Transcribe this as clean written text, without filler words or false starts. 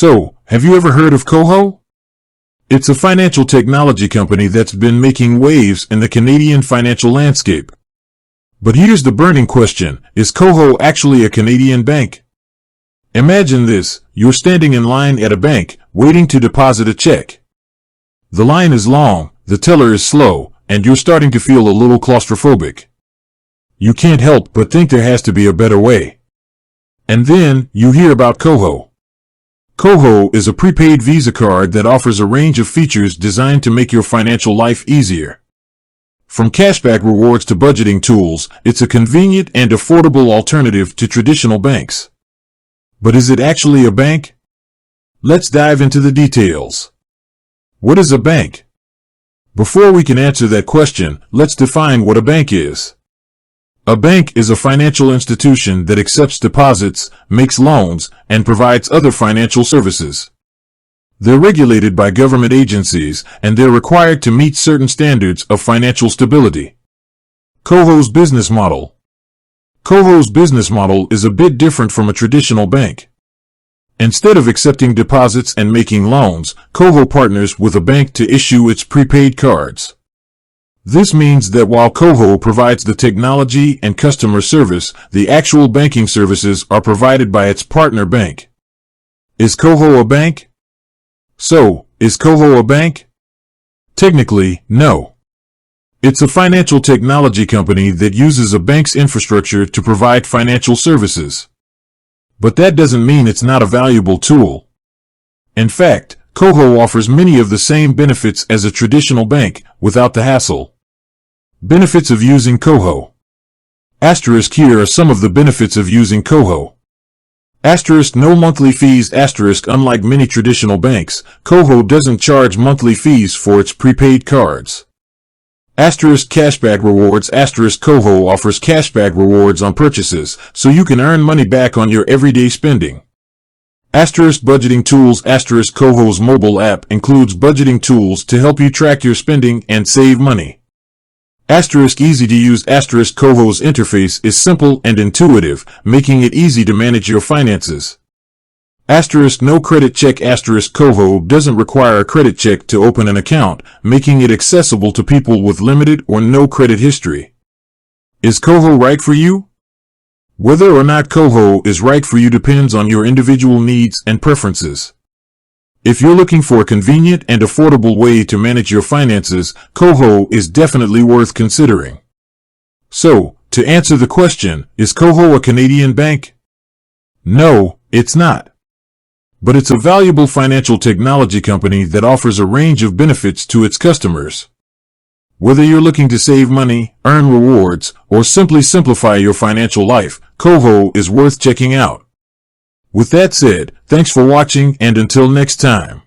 So, have you ever heard of Koho? It's a financial technology company that's been making waves in the Canadian financial landscape. But here's the burning question: is Koho actually a Canadian bank? Imagine this: you're standing in line at a bank, waiting to deposit a check. The line is long, the teller is slow, and you're starting to feel a little claustrophobic. You can't help but think there has to be a better way. And then, you hear about Koho. Koho is a prepaid Visa card that offers a range of features designed to make your financial life easier. From cashback rewards to budgeting tools, it's a convenient and affordable alternative to traditional banks. But is it actually a bank? Let's dive into the details. What is a bank? Before we can answer that question, let's define what a bank is. A bank is a financial institution that accepts deposits, makes loans, and provides other financial services. They're regulated by government agencies, and they're required to meet certain standards of financial stability. Koho's business model. Koho's business model is a bit different from a traditional bank. Instead of accepting deposits and making loans, Koho partners with a bank to issue its prepaid cards. This means that while Koho provides the technology and customer service, the actual banking services are provided by its partner bank. Is Koho a bank? So, is Koho a bank? Technically, no. It's a financial technology company that uses a bank's infrastructure to provide financial services. But that doesn't mean it's not a valuable tool. In fact, Koho offers many of the same benefits as a traditional bank, without the hassle. Benefits of using Koho. Asterisk: here are some of the benefits of using Koho. Asterisk: no monthly fees. Asterisk: unlike many traditional banks, Koho doesn't charge monthly fees for its prepaid cards. Asterisk: cashback rewards. Asterisk: Koho offers cashback rewards on purchases, so you can earn money back on your everyday spending. Asterisk: budgeting tools. Asterisk: Koho's mobile app includes budgeting tools to help you track your spending and save money. Asterisk: easy to use. Asterisk: Koho's interface is simple and intuitive, making it easy to manage your finances. Asterisk: no credit check. Asterisk: Koho doesn't require a credit check to open an account, making it accessible to people with limited or no credit history. Is Koho right for you? Whether or not Koho is right for you depends on your individual needs and preferences. If you're looking for a convenient and affordable way to manage your finances, Koho is definitely worth considering. So, to answer the question, is Koho a Canadian bank? No, it's not. But it's a valuable financial technology company that offers a range of benefits to its customers. Whether you're looking to save money, earn rewards, or simply simplify your financial life, Koho is worth checking out. With that said, thanks for watching, and until next time.